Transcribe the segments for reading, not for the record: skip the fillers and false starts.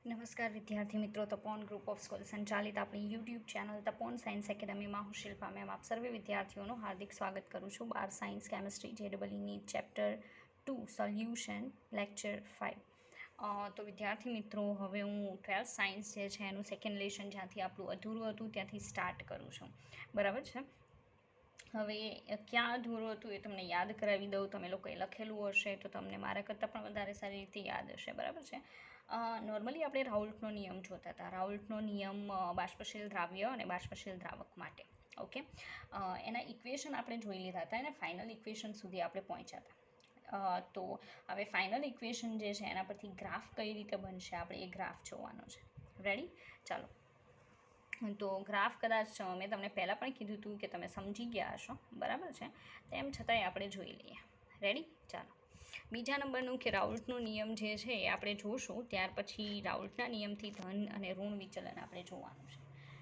નમસ્કાર વિદ્યાર્થી મિત્રો, તપોન ગ્રુપ ઓફ સ્કૂલ સંચાલિત આપણી યુટ્યુબ ચેનલ તપોન સાયન્સ એકેડમીમાં હું શિલ્પા મેમ આપ સર્વે વિદ્યાર્થીઓનું હાર્દિક સ્વાગત કરું છું. 12 science chemistry JEE NEET chapter 2 solution lecture 5. તો વિદ્યાર્થી મિત્રો, હવે હું 12th સાયન્સ જે છે એનું સેકન્ડ લેશન જ્યાંથી આપણું અધૂરું હતું ત્યાંથી સ્ટાર્ટ કરું છું. બરાબર છે. હવે ક્યાં અધૂરું હતું એ તમને યાદ કરાવી દઉં. તમે લોકોએ લખેલું હશે તો તમને મારા કરતાં પણ વધારે સારી રીતે યાદ હશે. બરાબર છે. નોર્મલી આપણે રાઉલ્ટનો નિયમ જોતા હતા. રાઉલ્ટનો નિયમ બાષ્પશીલ દ્રાવ્ય અને બાષ્પશીલ દ્રાવક માટે. ઓકે, એના ઇક્વેશન આપણે જોઈ લીધા હતા અને ફાઇનલ ઇક્વેશન સુધી આપણે પહોંચ્યા હતા. તો હવે ફાઇનલ ઇક્વેશન જે છે એના પરથી ગ્રાફ કઈ રીતે બનશે આપણે એ ગ્રાફ જોવાનો છે. રેડી? ચાલો. તો ગ્રાફ કદાચ મેં તમને પહેલાં પણ કીધું હતું કે તમે સમજી ગયા હશો. બરાબર છે. તેમ છતાંય આપણે જોઈ લઈએ. રેડી? ચાલો. બીજા નંબરનું કે રાઉલ્ટનો નિયમ જે છે એ આપણે જોશું. ત્યાર પછી રાઉલ્ટના નિયમથી ધન અને ઋણ વિચલન આપણે જોવાનું છે.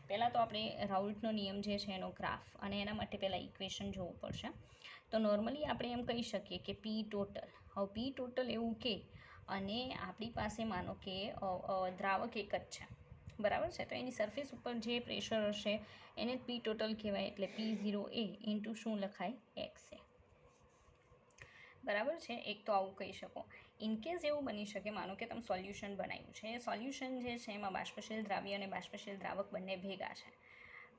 પહેલાં તો આપણે રાઉલ્ટનો નિયમ જે છે એનો ગ્રાફ અને એના માટે પહેલાં ઇક્વેશન જોવું પડશે. તો નોર્મલી આપણે એમ કહી શકીએ કે પી ટોટલ. હવે પી ટોટલ એવું કે અને આપણી પાસે માનો કે દ્રાવક એક જ છે. બરાબર છે. તો એની સરફેસ ઉપર જે પ્રેશર હશે એને પી ટોટલ કહેવાય. એટલે P0A ઇન્ટુ શું લખાય? XA. બરાબર છે. એક તો આવું કહી શકો. ઇનકેસ એવું બની શકે, માનો કે તમે સોલ્યુશન બનાવ્યું છે. એ સોલ્યુશન જે છે એમાં બાષ્પશીલ દ્રાવ્ય અને બાષ્પશીલ દ્રાવક બંને ભેગા છે.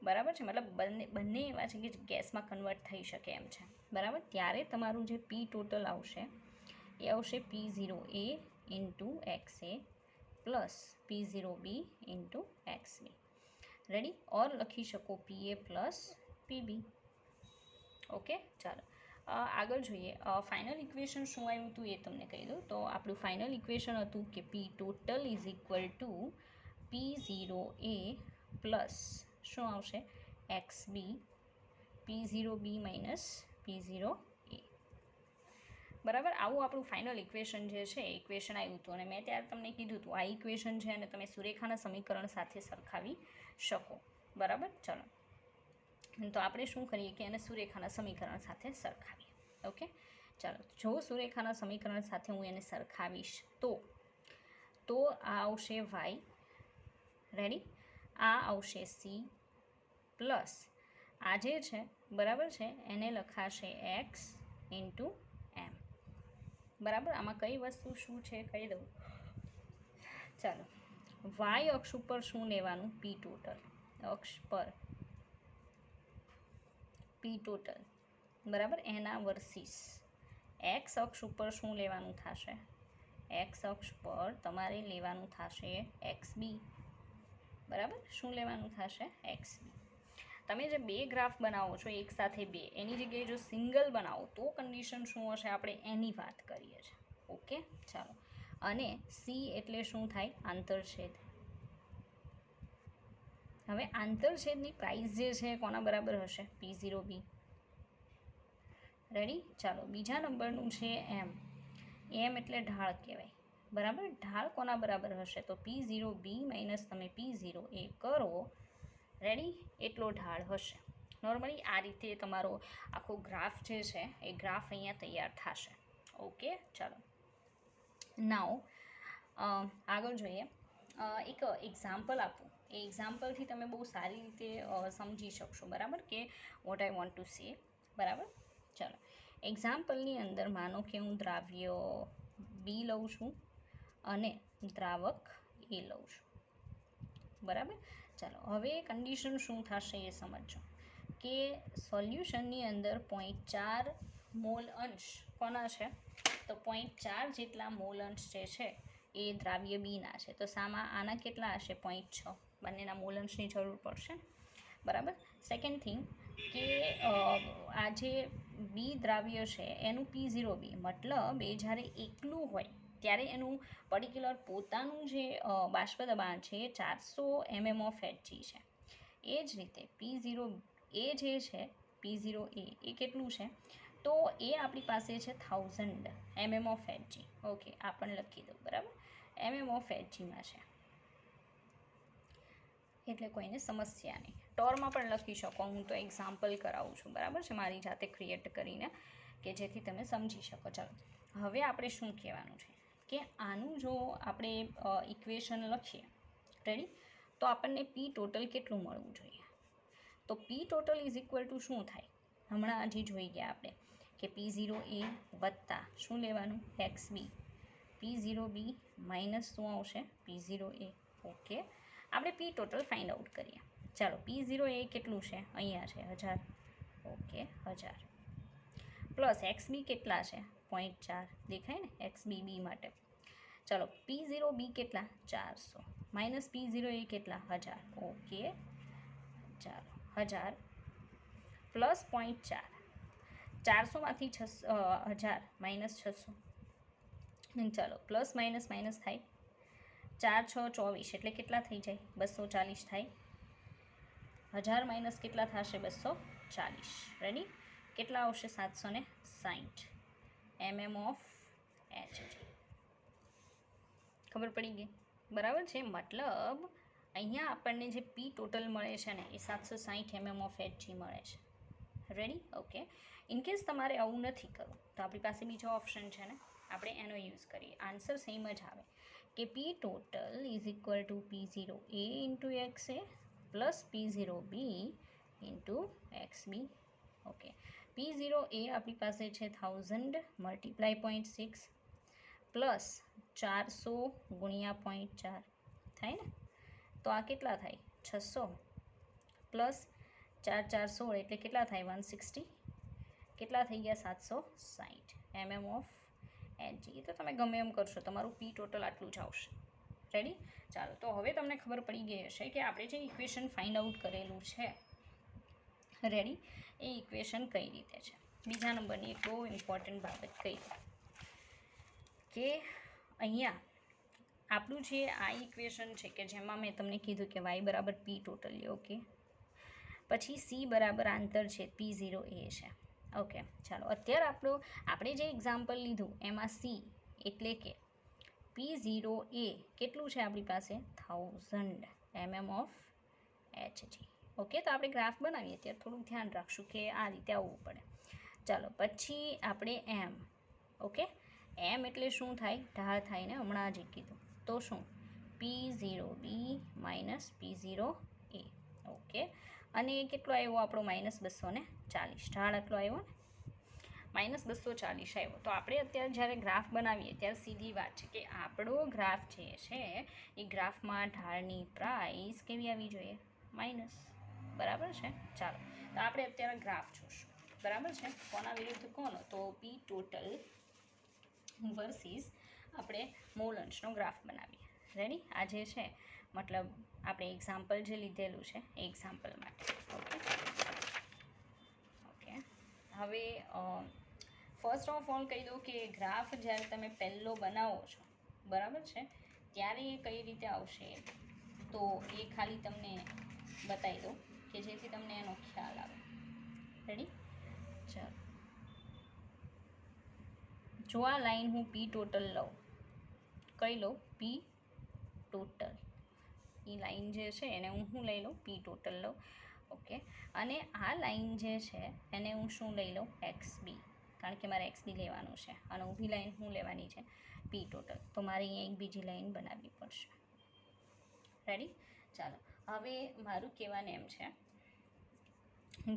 બરાબર છે. મતલબ બંને એવા છે કે ગેસમાં કન્વર્ટ થઈ શકે એમ છે. બરાબર. ત્યારે તમારું જે પી ટોટલ આવશે એ આવશે P0A into XA plus P0B into XB. Ready? Or લખી શકો PA પ્લસ PB. ઓકે, ચાલો. આગળ જોઈએ. ફાઇનલ ઇક્વેશન શું આવ્યું હતું એ તમને કહી દઉં. તો આપણું ફાઇનલ ઇક્વેશન હતું કે પી total is equal to P0A plus શું આવશે? XB P0B minus P0A. બરાબર. આવું આપણું ફાઇનલ ઇક્વેશન જે છે એ ઇક્વેશન આવ્યું હતું. અને મેં ત્યારે તમને કીધું હતું આ ઇક્વેશન છે અને તમે સુરેખાના સમીકરણ સાથે સરખાવી શકો. બરાબર. ચલો. તો આપણે શું કરીએ કે એને સુરેખાના સમીકરણ સાથે સરખાવીએ. ઓકે, ચાલો. જો સુરેખાના સમીકરણ સાથે હું એને સરખાવીશ તો આ આવશે Y. રેડી? આ આવશે C પ્લસ આ જે છે બરાબર છે એને લખાશે X ઇન્ટુ M. બરાબર. આમાં કઈ વસ્તુ શું છે કહી દઉં. ચાલો. Y અક્ષ ઉપર શું લેવાનું? પી ટોટલ અક્ષ પર પી ટોટલ. બરાબર. એના વર્સિસ એક્સ અક્ષ ઉપર શું લેવાનું થશે? એક્સ અક્ષ પર તમારે લેવાનું થશે XB. બરાબર. શું લેવાનું થશે? XB. તમે જે બે ગ્રાફ બનાવો છો એક સાથે બે, એની જગ્યાએ જો સિંગલ બનાવો તો કન્ડિશન શું હશે આપણે એની વાત કરીએ છીએ. ઓકે, ચાલો. અને C એટલે શું થાય? આંતરછેદ. હવે આંતરછેદની પ્રાઇસ જે છે કોના બરાબર હશે? P0B. રેડી? ચાલો. બીજા નંબરનું છે M. M એટલે ઢાળ કહેવાય. બરાબર. ઢાળ કોના બરાબર હશે? તો P0B માઇનસ તમે P0A કરો. રેડી? એટલો ઢાળ હશે. નોર્મલી આ રીતે તમારો આખો ગ્રાફ જે છે એ ગ્રાફ અહીંયા તૈયાર થશે. ઓકે, ચાલો. નાવ આગળ જોઈએ. એક એક્ઝામ્પલ આપું. એ એક્ઝામ્પલથી તમે બહુ સારી રીતે સમજી શકશો. બરાબર કે what I want to say. બરાબર. ચાલો. એક્ઝામ્પલની અંદર માનો કે હું દ્રાવ્ય B લઉં છું અને દ્રાવક A લઉં છું. બરાબર. ચાલો. હવે કન્ડિશન શું થશે એ સમજો કે સોલ્યુશનની અંદર 0.4 મોલ અંશ કોના છે? તો 0.4 જેટલા મોલ અંશ જે છે એ દ્રાવ્ય બીના છે. તો આના કેટલા હશે? 0.6. બંનેના મોલ અંશની જરૂર પડશે. બરાબર. સેકન્ડ થિંગ કે આ જે બી દ્રાવ્ય છે એનું P0B મતલબ એ જ્યારે એકલું હોય ત્યારે એનું પર્ટિક્યુલર પોતાનું જે બાષ્પ દબાણ છે એ 400 mm of Hg છે. એ જ રીતે P0A જે છે P0A એ કેટલું છે? તો એ આપણી પાસે છે 1000 mm of Hg. ઓકે, આ પણ લખી દઉં. બરાબર. mm of Hgમાં છે એટલે કોઈને સમસ્યા નહીં. ટોરમાં પણ લખી શકો. હું તો એક્ઝામ્પલ કરાવું છું. બરાબર છે, મારી જાતે ક્રિએટ કરીને, કે જેથી તમે સમજી શકો. ચાલો. હવે આપણે શું કહેવાનું છે કે આનું જો આપણે ઇક્વેશન લખીએ, રેડી, તો આપણને પી ટોટલ કેટલું મળવું જોઈએ? તો પી ટોટલ ઇઝ ઇક્વલ ટુ શું થાય? હમણાં હજી જોઈ ગયા આપણે કે P0 એ વત્તા શું લેવાનું? XB. P0 B માઇનસ શું આવશે? P0 A. ઓકે, આપણે પી ટોટલ ફાઇન્ડ આઉટ કરીએ. ચાલો, P0 A કેટલું છે? અહીંયા છે 1000. ઓકે, 1000 પ્લસ XB કેટલા છે? 0.4 દેખાય ને XBB માટે. ચાલો, P0 B કેટલા? 400 માઇનસ P0 A કેટલા? 1000. ઓકે, ચાલો 1000 પ્લસ 0.4, 400માંથી 1000 માઇનસ 600. ચાલો, પ્લસ માઇનસ માઇનસ થાય, 4 6 24 એટલે કેટલા થઈ જાય? 240 થાય. 1000 માઇનસ કેટલા થશે? 240. રેડી, કેટલા આવશે? 760 mm ઓફ Hg. ખબર પડી ગઈ? બરાબર છે. મતલબ અહીંયા આપણને જે પી ટોટલ મળે છે ને એ 760 mm ઓફ Hg મળે છે. Ready, okay. ઇનકેસ તમારે આવું નથી કરવું તો આપણી પાસે બીજો ઓપ્શન છે ને, આપણે એનો યુઝ કરીએ. આન્સર સેમ જ આવે કે પી total is equal to P0 A into XA plus P0 B into XB. Okay, P0 A આપણી પાસે છે 1000 મલ્ટીપ્લાય 0.6 પ્લસ 400 ગુણ્યા 0.4 થાય ને, તો આ કેટલા થાય? 600 પ્લસ 4 4 16 એટલે કેટલા થાય? 160. કેટલા થઈ ગયા? 760 mm ઓફ Hg. તો તમે ગમે એમ કરશો, તમારું પી ટોટલ આટલું જ આવશે. રેડી, ચાલો. તો હવે તમને ખબર પડી ગઈ હશે કે આપણે જે ઇક્વેશન ફાઇન્ડ આઉટ કરેલું છે, રેડી, એ ઇક્વેશન કઈ રીતે છે. બીજા નંબરની એક બહુ ઇમ્પોર્ટન્ટ બાબત કહી દો કે અહીંયા આપણું જે આ ઇક્વેશન છે કે જેમાં મેં તમને કીધું કે y બરાબર પી ટોટલ, ઓકે, પછી C બરાબર આંતર છે P0 A છે. ઓકે, ચાલો. અત્યારે આપણે જે એક્ઝામ્પલ લીધું એમાં C એટલે કે P0 A કેટલું છે આપણી પાસે? 1000 mm ઓફ Hg. ઓકે, તો આપણે ગ્રાફ બનાવીએ ત્યારે થોડુંક ધ્યાન રાખશું કે આ રીતે આવવું પડે. ચાલો, પછી આપણે M. ઓકે, M એટલે શું થાય? ઢાળ થાય ને, હમણાં જ કીધું. તો શું? P0 B minus P0 A. Okay, અને કેટલો આવ્યો આપણો? માઇનસ 240. ઢાળ એટલો આવ્યો ને, માઇનસ 240 આવ્યો. તો આપણે અત્યારે જ્યારે ગ્રાફ બનાવીએ ત્યારે સીધી વાત છે કે આપણો ગ્રાફ જે છે એ ગ્રાફમાં ઢાળની પ્રાઇસ કેવી આવી જોઈએ? માઇનસ. બરાબર છે. ચાલો, તો આપણે અત્યારે ગ્રાફ જોશું. બરાબર છે. કોના વિરુદ્ધ કોનો? તો પી ટોટલ વર્સિસ આપણે મોલ અંશનો ગ્રાફ બનાવીએ. રેડી, આ જે છે મતલબ આપણે એક્ઝામ્પલ જે લીધેલું છે એ એક્ઝામ્પલ માટે. Okay, okay. હવે ફર્સ્ટ ઓફ ઓલ કહી દઉં કે ગ્રાફ જ્યારે તમે પહેલો બનાવો છો, બરાબર છે, ત્યારે એ કઈ રીતે આવશે તો એ ખાલી તમને બતાવી દઉં કે જેથી તમને એનો ખ્યાલ આવે. રેડી, ચાલો. જો આ લાઈન હું પી ટોટલ લઉં, કઈ લઉં? પી ટોટલ. એ લાઈન જે છે એને હું લઈ લઉં? પી ટોટલ લઉં. ઓકે, અને આ લાઈન જે છે એને હું શું લઈ લઉં? XB, કારણ કે મારે XB લેવાનું છે. અને ઊભી લાઈન હું લેવાની છે? પી ટોટલ. તો મારે અહીંયા એક બીજી લાઈન બનાવવી પડશે. રેડી, ચાલો. હવે મારું કહેવાનું એમ છે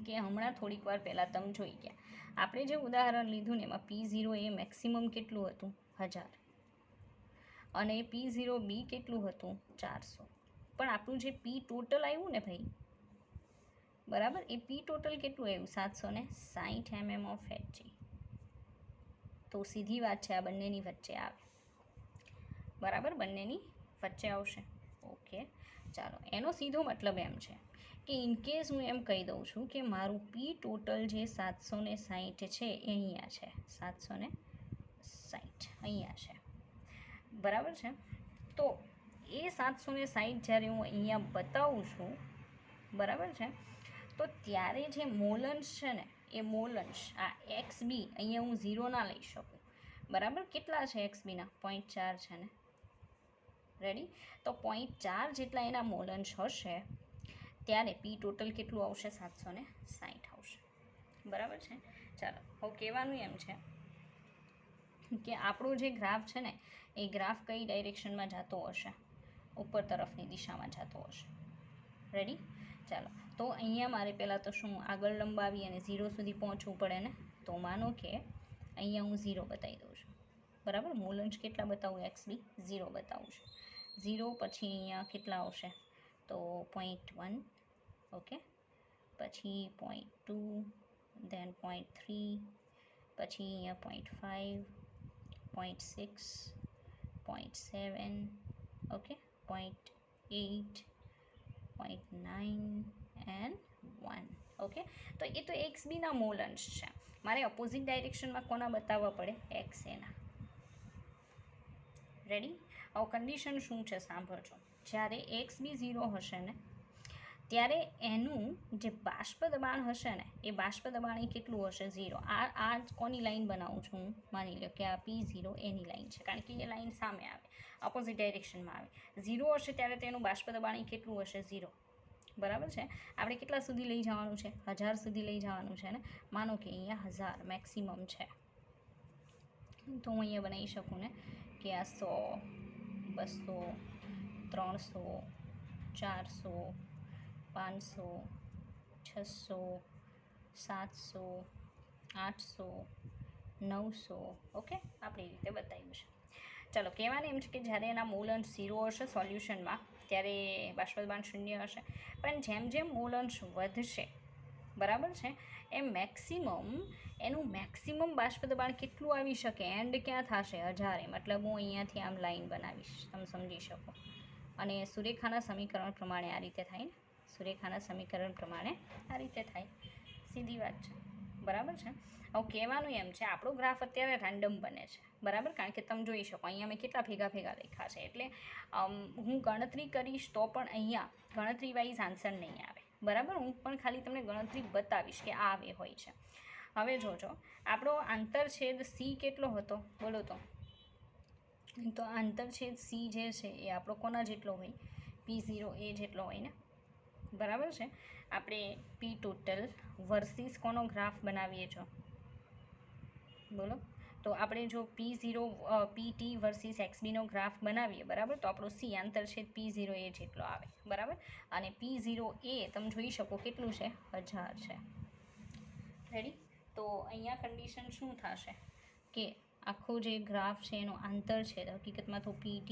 કે હમણાં થોડીક વાર પહેલાં તમે જોઈ ગયા આપણે જે ઉદાહરણ લીધું ને એમાં P0 એ મેક્સિમમ કેટલું હતું? 1000. અને P0 B કેટલું હતું? 400. પણ આપણું જે પી ટોટલ આવ્યું ને ભાઈ, બરાબર, એ પી ટોટલ કેટલું આવ્યું? 760 mm ઓફ Hg. તો સીધી વાત છે, આ બંનેની વચ્ચે આવે. બરાબર, બંનેની વચ્ચે આવશે. ઓકે, ચાલો. એનો સીધો મતલબ એમ છે કે ઇનકેસ હું એમ કહી દઉં છું કે મારું પી ટોટલ જે 760 છે એ અહીંયા છે. 760 અહીંયા છે. બરાબર છે. તો એ 760 જ્યારે હું અહીંયા બતાવું છું, બરાબર છે, તો ત્યારે જે મોલંશ છે ને એ મોલંશ આ XB અહીંયા હું 0 ના લઈ શકું. બરાબર, કેટલા છે XBના? 0.4 છે ને. રેડી, તો 0.4 જેટલા એના મોલંશ હશે ત્યારે પી ટોટલ કેટલું આવશે? 760 આવશે. બરાબર છે. ચાલો, હવે કહેવાનું એમ છે કે આપણો જે ગ્રાફ છે ને એ ગ્રાફ કઈ ડાયરેક્શનમાં જતો હશે, ઉપર તરફની દિશામાં જતો હશે. રેડી? ચાલો, તો અહીંયા મારે પહેલાં તો શું આગળ લંબાવી અને 0 સુધી પહોંચવું પડે ને. તો માનો કે અહીંયા હું 0 બતાવી દઉં છું, બરાબર. મૂલાંશ કેટલા બતાવું? XB 0 બતાવું છું. 0 પછી અહીંયા કેટલા આવશે? તો 0.1, ઓકે, પછી 0.2, ધેન 0.3, પછી અહીંયા 0.5, 0.6, 0.7, ઓકે, 0.8, 0.9 એન્ડ 1. ઓકે, તો એ તો XBના મૂલાંશ છે. મારે અપોઝિટ ડાયરેક્શનમાં કોના બતાવવા પડે? XAના. રેડી? હવે કન્ડિશન શું છે સાંભળજો. જ્યારે XB 0 હશે ને ત્યારે એનું જે બાષ્પ દબાણ હશે ને એ બાષ્પ દબાણ એ કેટલું હશે? 0. આ કોની લાઈન બનાવું છું હું? માની લો કે આ P0 એની લાઈન છે, કારણ કે એ લાઈન સામે આવે, અપોઝિટ ડાયરેક્શનમાં આવે. 0 હશે ત્યારે તેનું બાષ્પ દબાણ કેટલું હશે? 0. બરાબર છે. આપણે કેટલા સુધી લઈ જવાનું છે? 1000 સુધી લઈ જવાનું છે ને. માનો કે અહીંયા 1000 મેક્સિમમ છે, તો હું અહીંયા બનાવી શકું ને કે આ 100, 200, 300, 400, 500, 600, 700, 800, 900. ઓકે, આપણે એ રીતે બતાવ્યું છે. ચાલો, કહેવાનું એમ છે કે જ્યારે એના મૂલાંશ 0 હશે સોલ્યુશનમાં ત્યારે બાષ્પદબાણ 0 હશે, પણ જેમ જેમ મૂલાંશ વધશે, બરાબર છે, એ એનું મેક્સિમમ બાષ્પદબાણ કેટલું આવી શકે? એન્ડ ક્યાં થશે? 1000. મતલબ હું અહીંયાથી આમ લાઈન બનાવીશ, તમે સમજી શકો. અને સુરેખાના સમીકરણ પ્રમાણે આ રીતે થાય ને. સુરેખાના સમીકરણ પ્રમાણે આ રીતે થાય, સીધી વાત છે, બરાબર છે. હવે કહેવાનું એમ છે આપણો ગ્રાફ અત્યારે રેન્ડમ બને છે, બરાબર, કારણ કે તમે જોઈ શકો અહીંયા મેં કેટલા ભેગા લખ્યા છે. એટલે હું ગણતરી કરીશ તો પણ અહીંયા ગણતરી વાઇઝ આન્સર નહીં આવે, બરાબર. હું પણ ખાલી તમને ગણતરી બતાવીશ કે આ આવે હોય છે. હવે જોજો, આપણો આંતરછેદ C કેટલો હતો? બોલો તો આંતરછેદ C જે છે એ આપણો કોના જેટલો હોય? P0 એ જેટલો હોય ને, બરાબર છે. આપણે P ટોટલ વર્સિસ કોનો ગ્રાફ બનાવીએ છો? બોલો. તો આપણે જો PT વર્સિસ XBનો ગ્રાફ બનાવીએ, બરાબર, તો આપણો C આંતરછેદ P0 એ જેટલો આવે, બરાબર. અને P0 એ તમે જોઈ શકો કેટલું છે? 1000 છે. રેડી? તો અહીંયા કન્ડિશન શું થશે કે આખો જે ગ્રાફ છે એનો આંતરછેદ હકીકતમાં તો PT,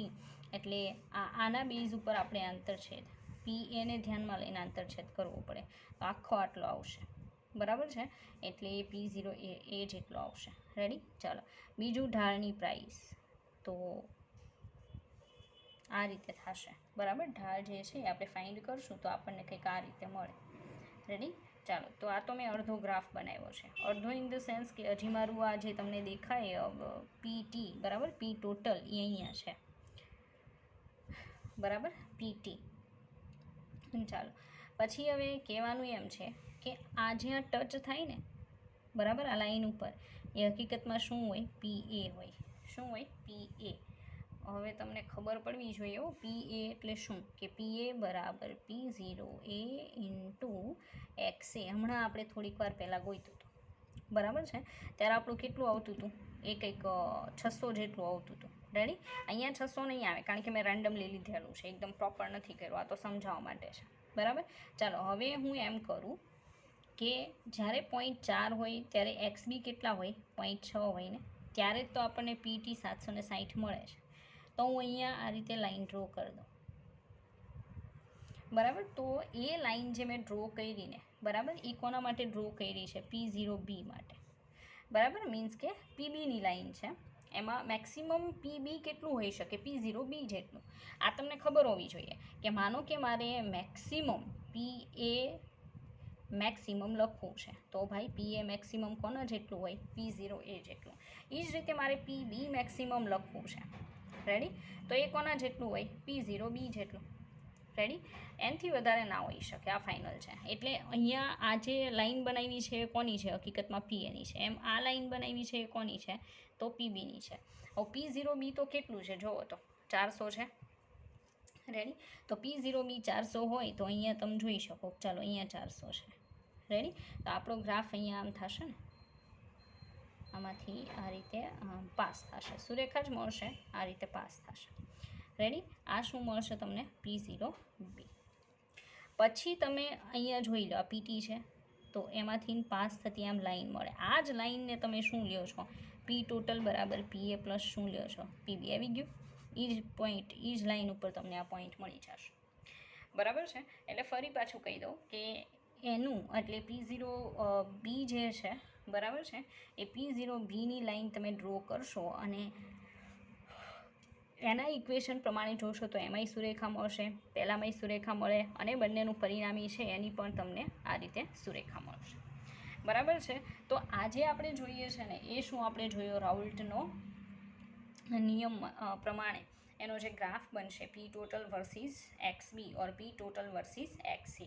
એટલે આના બેઝ ઉપર આપણે આંતરછેદ PA ને ધ્યાનમાં લઈને આંતરછેદ કરવો પડે, તો આખો આટલો આવશે, બરાબર છે. એટલે P0 એ જેટલો આવશે. રેડી? ચાલો, બીજું ઢાળની પ્રાઇસ તો આ રીતે થશે, બરાબર. ઢાળ જે છે એ આપણે ફાઇન્ડ કરશું તો આપણને કંઈક આ રીતે મળે. રેડી? ચાલો, તો આ તો મેં અડધો ગ્રાફ બનાવ્યો છે. અડધો ઇન ધ સેન્સ કે હજી મારું આ જે તમને દેખાય PT, બરાબર, P ટોટલ એ અહીંયા છે, બરાબર, PT. ચાલો, પછી હવે કહેવાનું એમ છે કે આ જ્યાં ટચ થાય ને, બરાબર, આ લાઈન ઉપર, એ હકીકતમાં શું હોય? PA હોય. શું હોય? PA. હવે તમને ખબર પડવી જોઈએ PA એટલે શું, કે PA બરાબર P0A ઇન્ટુ XA. હમણાં આપણે થોડીક વાર પહેલાં ગોઈતું હતું, બરાબર છે, ત્યારે આપણું કેટલું આવતું હતું? એ કંઈક 600 જેટલું આવતું હતું. રેડી? અહીંયા 600 નહીં આવે, કારણ કે મેં રેન્ડમલી લીધેલું છે, એકદમ પ્રોપર નથી કર્યું, આ તો સમજાવવા માટે છે, બરાબર. ચાલો, હવે હું એમ કરું કે જ્યારે 0.4 હોય ત્યારે XB કેટલા હોય? 0.6 હોય ને, ત્યારે જ તો આપણને PT 760 મળે છે. તો હું અહીંયા આ રીતે લાઈન ડ્રો કરી દઉં, બરાબર. તો એ લાઈન જે મેં ડ્રો કરી ને, બરાબર, એ કોના માટે ડ્રો કરી છે? P0B માટે, બરાબર. મીન્સ કે PBની લાઈન છે, એમાં મેક્સિમમ PB કેટલું હોઈ શકે? P0B જેટલું. આ તમને ખબર હોવી જોઈએ કે માનો કે મારે મેક્સિમમ PA મેક્સિમમ લખવું છે, તો ભાઈ PA મેક્સિમમ કોના જેટલું હોય? P0A જેટલું. એ જ રીતે મારે PB મેક્સિમમ લખવું છે. રેડી? તો એ કોના જેટલું હોય? P0B જેટલું. રેડી? એનાથી વધારે ના હોઈ શકે, આ ફાઇનલ છે. એટલે અહીંયા આ જે લાઈન બનાવી છે એ કોની છે? હકીકતમાં PAની છે. એમ આ લાઈન બનાવી છે એ કોની છે? તો PBની છે. હવે P0B તો કેટલું છે જુઓ તો? 400 છે. રેડી? તો P0B 400 હોય તો અહીંયા તમે જોઈ શકો, ચાલો અહીંયા 400 છે. રેડી? તો આપણો ગ્રાફ અહીંયા આમ થશે ને, આમાંથી આ રીતે પાસ થશે, સુરેખા જ મળશે, આ રીતે પાસ થશે. રેડી? આ શું મળશે તમને? P0B. પછી તમે અહીંયા જોઈ લો, આ પીટી છે તો એમાંથી પાસ થતી આમ લાઈન મળે. આ જ લાઈનને તમે શું લ્યો છો? પી ટોટલ બરાબર પીએ પ્લસ શું લ્યો છો? પીબી. આવી ગયું? એ જ પોઈન્ટ, એ જ લાઈન ઉપર તમને આ પોઈન્ટ મળી જશે. બરાબર છે? એટલે ફરી પાછું કહી દઉં કે એનું એટલે P0B જે છે, બરાબર છે, એ P0Bની લાઈન તમે ડ્રો કરશો અને એના ઇક્વેશન પ્રમાણે જોશો તો એમાંય સુરેખા મળશે, પહેલામાંય સુરેખા મળે અને બંનેનું પરિણામી છે એની પણ તમને આ રીતે સુરેખા મળશે. બરાબર છે? તો આજે આપણે જોઈએ છે ને એ શું આપણે જોયો? રાઉલ્ટનો નિયમ પ્રમાણે એનો જે ગ્રાફ બનશે પી ટોટલ વર્સિસ XB ઓર પી ટોટલ વર્સિસ XC.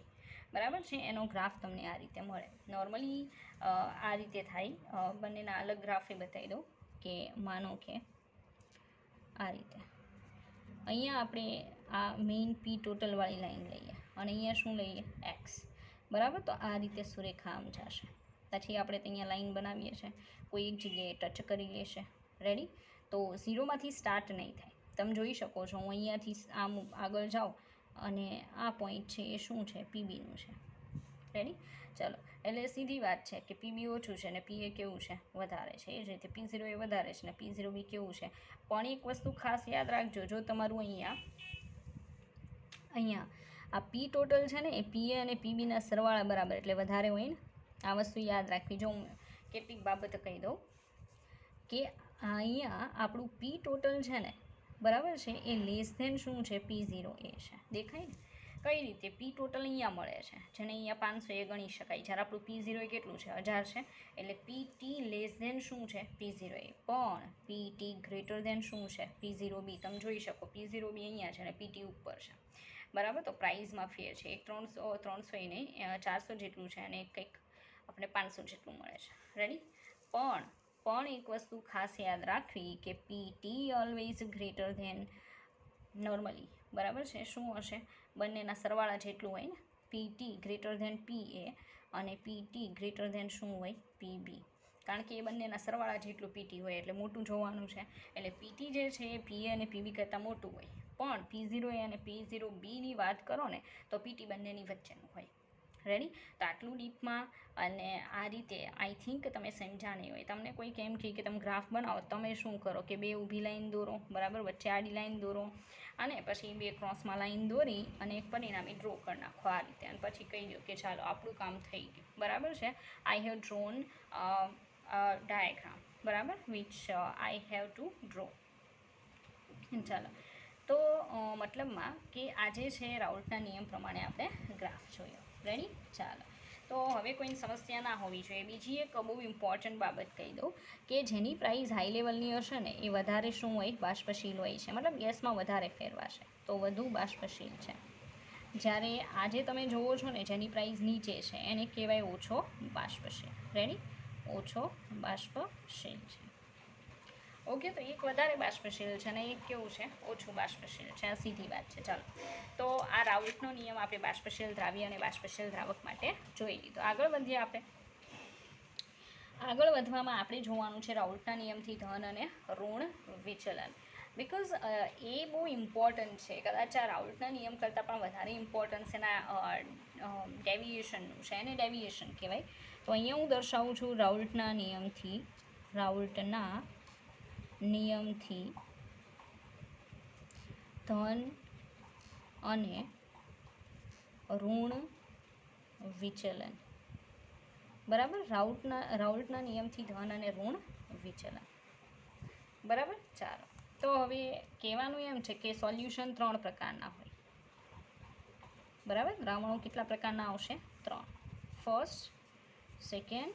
બરાબર છે? એનો ગ્રાફ તમને આ રીતે મળે. નોર્મલી આ રીતે થાય, બંનેના અલગ ગ્રાફે બતાવી દઉં કે માનો કે આ રીતે અહીંયા આપણે આ મેઇન પી ટોટલવાળી લાઈન લઈએ અને અહીંયા શું લઈએ? એક્સ. બરાબર? તો આ રીતે સુરેખા આમ જશે. પછી આપણે અહીંયા લાઈન બનાવીએ છીએ, કોઈ એક જગ્યાએ ટચ કરી લેશે. રેડી? તો 0માંથી સ્ટાર્ટ નહીં થાય. તમે જોઈ શકો છો હું અહીંયાથી આમ આગળ જાઉં અને આ પોઈન્ટ છે એ શું છે? પીબીનું છે. રેડી? ચાલો, એટલે સીધી વાત છે કે પીબી ઓછું છે ને પી એ કેવું છે? વધારે છે. એ જ રીતે P0 એ વધારે છે ને P0B કેવું છે? પણ એક વસ્તુ ખાસ યાદ રાખજો, જો તમારું અહીંયા આ પી ટોટલ છે ને એ પીએ અને પીબીના સરવાળા બરાબર એટલે વધારે હોય ને, આ વસ્તુ યાદ રાખવી. જો હું કેટલીક બાબત કહી દઉં કે અહીંયા આપણું પી ટોટલ છે ને, બરાબર છે, એ લેસ ધેન શું છે? P0A છે. દેખાય ને? કઈ રીતે? પી ટોટલ અહીંયા મળે છે, જેને અહીંયા 500 એ ગણી શકાય. જ્યારે આપણું P0 એ કેટલું છે? 1000 છે. એટલે PT લેસ ધેન શું છે? P0A. પણ PT ગ્રેટર ધેન શું છે? P0B. તમે જોઈ શકો P0B અહીંયા છે અને PT ઉપર છે. બરાબર? તો પ્રાઇઝમાં ફેર છે. એક 300 નહીં, 400 જેટલું છે અને કંઈક આપણે 500 જેટલું મળે છે. રેડી? પણ એક વસ્તુ ખાસ યાદ રાખવી કે PT always greater than normally. બરાબર છે? શું હશે? બંનેના સરવાળા જેટલું હોય ને, PT ગ્રેટર ધેન PA અને PT ગ્રેટર ધેન શું હોય? PB. કારણ કે એ બંનેના સરવાળા જેટલું PT હોય એટલે મોટું જોવાનું છે. એટલે PT જે છે એ PA અને PB કરતાં મોટું હોય. પણ P0A અને P0Bની વાત કરો ને તો PT બંનેની વચ્ચેનું હોય. રેડી? તો આટલું ડીપમાં અને આ રીતે આઈ થિંક તમે સમજ્યા નહીં હોય. તમને કોઈ કેમ કહે કે તમે ગ્રાફ બનાવો, તમે શું કરો કે બે ઊભી લાઈન દોરો, બરાબર, વચ્ચે આડી લાઈન દોરો અને પછી બે ક્રોસમાં લાઈન દોરી અને એક પરિણામી ડ્રો કરી નાખો આ રીતે અને પછી કહી દો કે ચાલો આપણું કામ થઈ ગયું. બરાબર છે? આઈ હેવ ડ્રોન ડાયાગ્રામ, બરાબર, which I have to draw. ચાલો, તો મતલબમાં કે આજે છે રાઉલ્ટના નિયમ પ્રમાણે આપણે ગ્રાફ જોયો. રેડી? ચાલો, તો હવે કોઈની સમસ્યા ના હોવી જોઈએ. બીજી એક બહુ ઇમ્પોર્ટન્ટ બાબત કહી દઉં કે જેની પ્રાઇસ હાઈ લેવલની હશે ને એ વધારે શું હોય? બાષ્પશીલ હોય છે. મતલબ ગેસમાં વધારે ફેરવાશે તો વધુ બાષ્પશીલ છે. જ્યારે આજે તમે જોવો છો ને જેની પ્રાઇસ નીચે છે એને કહેવાય ઓછો બાષ્પશીલ. રેડી? ઓછો બાષ્પશીલ છે. ઓકે, તો એક વધારે બાષ્પશીલ છે અને એક કેવું છે? ઓછું બાષ્પશીલ છે. આ સીધી વાત છે. ચાલો, તો આ રાઉલ્ટનો નિયમ આપણે બાષ્પશીલ દ્રાવ્ય અને બાષ્પશીલ દ્રાવક માટે જોઈ લીધો. આગળ વધીએ આપણે. આગળ વધવામાં આપણે જોવાનું છે રાઉલ્ટના નિયમથી ધન અને ઋણ વિચલન. બિકોઝ એ બહુ ઇમ્પોર્ટન્ટ છે. કદાચ આ રાઉલ્ટના નિયમ કરતાં પણ વધારે ઇમ્પોર્ટન્સ એના ડેવિએશનનું છે. એને ડેવિએશન કહેવાય. તો અહીંયા હું દર્શાવું છું રાઉલ્ટના નિયમથી ધન અને ઋણ વિચલન. બરાબર? રાઉલ્ટના નિયમથી ધન અને ઋણ વિચલન. બરાબર? ચાલો, તો હવે કહેવાનું એમ છે કે સોલ્યુશન 3 પ્રકારના હોય. બરાબર? દ્રાવણો કેટલા પ્રકારના આવશે? 3. First, second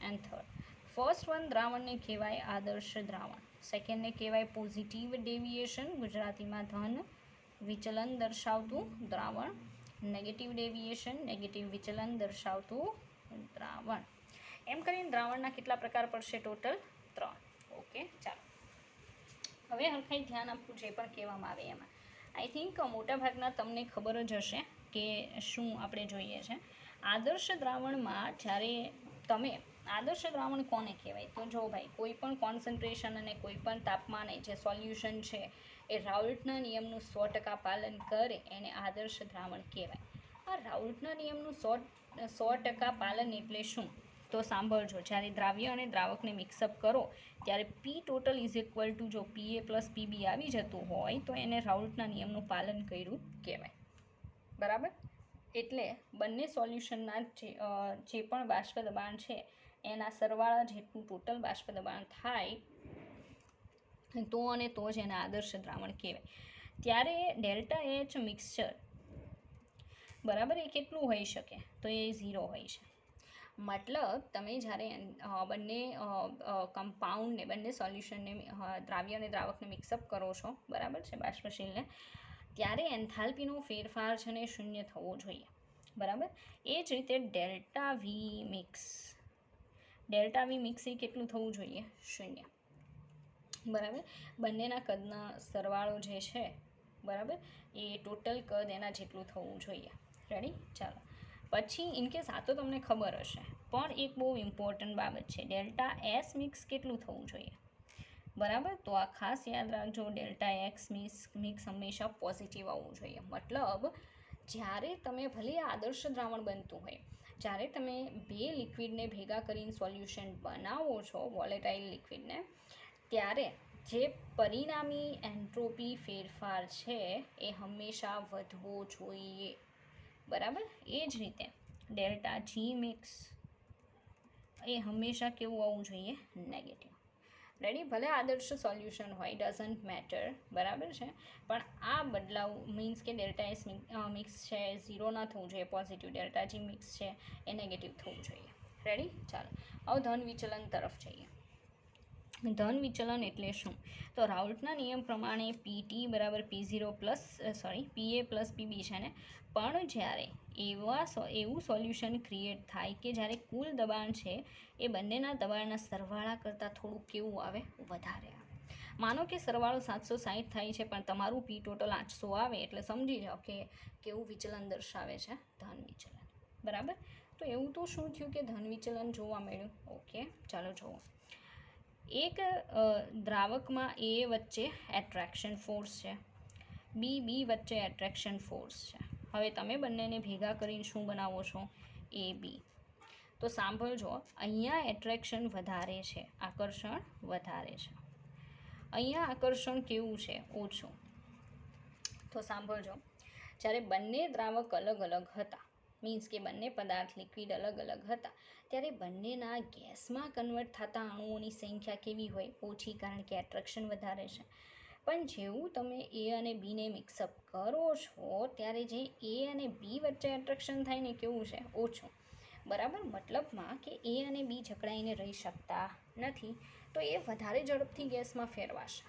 and third. First one દ્રાવણને કહેવાય આદર્શ દ્રાવણ. સેકન્ડને કહેવાય પોઝિટિવ ડેવિએશન, ગુજરાતીમાં ધન વિચલન દર્શાવતું દ્રાવણ. નેગેટિવ ડેવિએશન, નેગેટિવ વિચલન દર્શાવતું દ્રાવણ. એમ કરીને દ્રાવણના કેટલા પ્રકાર પડશે? ટોટલ 3. ઓકે, ચાલો, હવે હરખાઈ ધ્યાન આપવું જે પણ કહેવામાં આવે એમાં. આઈ થિંક મોટાભાગના તમને ખબર જ હશે કે શું આપણે જોઈએ છે. આદર્શ દ્રાવણમાં જ્યારે તમે આદર્શ દ્રાવણ કોને કહેવાય? તો જો ભાઈ, કોઈ પણ કોન્સન્ટ્રેશન અને કોઈ પણ તાપમાને જે સોલ્યુશન છે એ રાઉલ્ટના નિયમનું 100% પાલન કરે એને આદર્શ દ્રાવણ કહેવાય. આ રાઉલ્ટના નિયમનું 100% પાલન એટલે શું? તો સાંભળજો, જ્યારે દ્રાવ્ય અને દ્રાવકને મિક્સઅપ કરો ત્યારે પી ટોટલ ઇઝ ઇક્વલ ટુ જો પીએ પ્લસ પીબી આવી જતું હોય તો એને રાઉલ્ટના નિયમનું પાલન કર્યું કહેવાય. બરાબર? એટલે બંને સોલ્યુશનના જે પણ બાષ્પ દબાણ છે એના સરવાળા જેટલું ટોટલ બાષ્પ દબાણ થાય તો અને તો જ એના આદર્શ દ્રાવણ કહેવાય. ત્યારે ડેલ્ટા એચ મિક્સચર બરાબર એ કેટલું હોઈ શકે? તો એ 0 હોય છે. મતલબ તમે જ્યારે બંને કમ્પાઉન્ડને, બંને સોલ્યુશનને, દ્રાવ્ય અને દ્રાવકને મિક્સઅપ કરો છો, બરાબર છે, બાષ્પશીલને, ત્યારે એન્થાલ્પીનો ફેરફાર છે ને 0 થવો જોઈએ. બરાબર? એ જ રીતે ડેલ્ટા વી મિક્સ એ કેટલું થવું જોઈએ? 0. બરાબર? બંનેના કદના સરવાળો જે છે, બરાબર, એ ટોટલ કદ એના જેટલું થવું જોઈએ. રેડી? ચાલો. પછી ઇનકેસ આ તો તમને ખબર હશે, પણ એક બહુ ઇમ્પોર્ટન્ટ બાબત છે, ડેલ્ટા એસ મિક્સ કેટલું થવું જોઈએ? બરાબર? તો આ ખાસ યાદ રાખજો, ડેલ્ટા એક્સ મિક્સ હંમેશા પોઝિટિવ આવવું જોઈએ. મતલબ જ્યારે તમે, ભલે આદર્શ દ્રાવણ બનતું હોય, જ્યારે તમે બે લિક્વિડને ભેગા કરીને સોલ્યુશન બનાવો છો, વોલેટાઇલ લિક્વિડને, ત્યારે જે પરિણામી એન્ટ્રોપી ફેરફાર છે એ હંમેશા વધવો જોઈએ. બરાબર? એ જ રીતે ડેલ્ટા જી મિક્સ એ હંમેશા કેવું આવવું જોઈએ? નેગેટિવ. રેડી? ભલે આદર્શ સોલ્યુશન હોય, ડઝન્ટ મેટર. બરાબર છે? પણ આ બદલાવ મીન્સ કે ડેલ્ટા એસ મિક્સ છે 0 ના થવું જોઈએ, પોઝિટિવ. ડેલ્ટા જી મિક્સ છે એ નેગેટિવ થવું જોઈએ. રેડી? ચાલો. હવે ધન વિચલન તરફ જઈએ. ધન વિચલન એટલે શું? તો રાઉલ્ટના નિયમ પ્રમાણે પીટી બરાબર પી0 પ્લસ પીએ પ્લસ પીબી છે ને, પણ જ્યારે એવું સોલ્યુશન ક્રિએટ થાય કે જ્યારે કુલ દબાણ છે એ બંનેના દબાણના સરવાળા કરતાં થોડું કેવું આવે? વધારે આવે. માનો કે સરવાળો 760 થાય છે પણ તમારું પી ટોટલ 800 આવે, એટલે સમજી જાઓ કે કેવું વિચલન દર્શાવે છે? ધન વિચલન. બરાબર? તો એવું તો શું થયું કે ધન વિચલન જોવા મળ્યું? ઓકે, ચાલો જુઓ. એક દ્રાવકમાં એ વચ્ચે એટ્રેક્શન ફોર્સ છે, બી વચ્ચે એટ્રેક્શન ફોર્સ છે. હવે તમે બંનેને ભેગા કરીને શું બનાવો છો? એ બી. તો સાંભળજો, અહીંયા એટ્રેક્શન વધારે છે, આકર્ષણ વધારે છે. અહીંયા આકર્ષણ કેવું છે? ઓછું. તો સાંભળજો, જ્યારે બંને દ્રાવક અલગ અલગ હતા, મીન્સ કે બંને પદાર્થ લિક્વિડ અલગ અલગ હતા, ત્યારે બંનેના ગેસમાં કન્વર્ટ થતા અણુઓની સંખ્યા કેવી હોય? ઓછી, કારણ કે એટ્રેક્શન વધારે છે. પણ જેવું તમે એ અને બીને મિક્સઅપ કરો છો ત્યારે જે એ અને બી વચ્ચે એટ્રેક્શન થાય ને કેવું છે? ઓછું. બરાબર? મતલબમાં કે એ અને બી જકડાઈને રહી શકતા નથી, તો એ વધારે ઝડપથી ગેસમાં ફેરવાશે.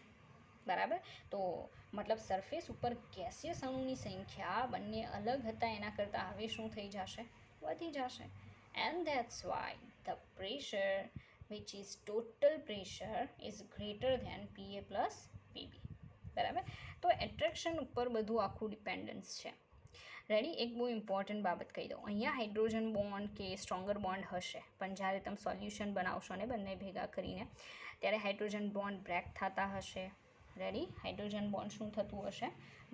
બરાબર? તો મતલબ સરફેસ ઉપર ગેસિયસ અણુની સંખ્યા બંને અલગ હતા એના કરતાં હવે શું થઈ જશે? વધી જશે. And that's why the pressure which is total pressure is greater than PA plus PB. બરાબર? તો એટ્રેક્શન ઉપર બધું આખું ડિપેન્ડન્સ છે. રેડી? એક બહુ ઇમ્પોર્ટન્ટ બાબત કહી દઉં. અહીંયા હાઇડ્રોજન બોન્ડ કે સ્ટ્રોંગર બોન્ડ હશે, પણ જ્યારે તમે સોલ્યુશન બનાવશો ને બંને ભેગા કરીને, ત્યારે હાઇડ્રોજન બોન્ડ બ્રેક થતા હશે. રેડી? હાઇડ્રોજન બોન્ડ શું થતું હશે?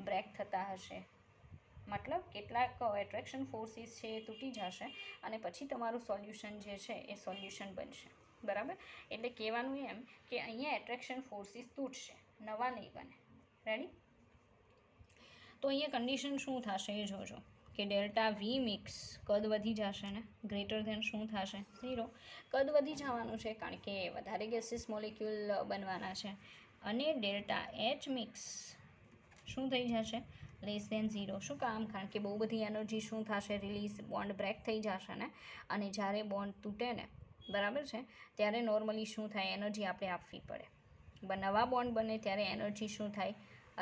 બ્રેક થતા હશે. મતલબ કેટલાક એટ્રેક્શન ફોર્સીસ છે એ તૂટી જશે અને પછી તમારું સોલ્યુશન જે છે એ સોલ્યુશન બનશે. બરાબર? એટલે કહેવાનું એમ કે અહીંયા એટ્રેક્શન ફોર્સીસ તૂટશે, નવા નહીં બને. રેડી? તો અહીંયા કન્ડિશન શું થશે એ જોજો કે ડેલ્ટા વી મિક્સ કદ વધી જશે ને, ગ્રેટર ધેન શું થશે? 0. કદ વધી જવાનું છે કારણ કે વધારે ગેસીસ મોલિક્યુલ બનવાના છે. અને ડેલ્ટા એચ મિક્સ શું થઈ જશે? Less than 0. શું કામ? કારણ કે બહુ બધી એનર્જી શું થશે? રિલીઝ, બોન્ડ બ્રેક થઈ જશે ને, અને જ્યારે બોન્ડ તૂટે ને, બરાબર છે, ત્યારે નોર્મલી શું થાય? એનર્જી આપણે આપવી પડે. નવા બોન્ડ બને ત્યારે એનર્જી શું થાય?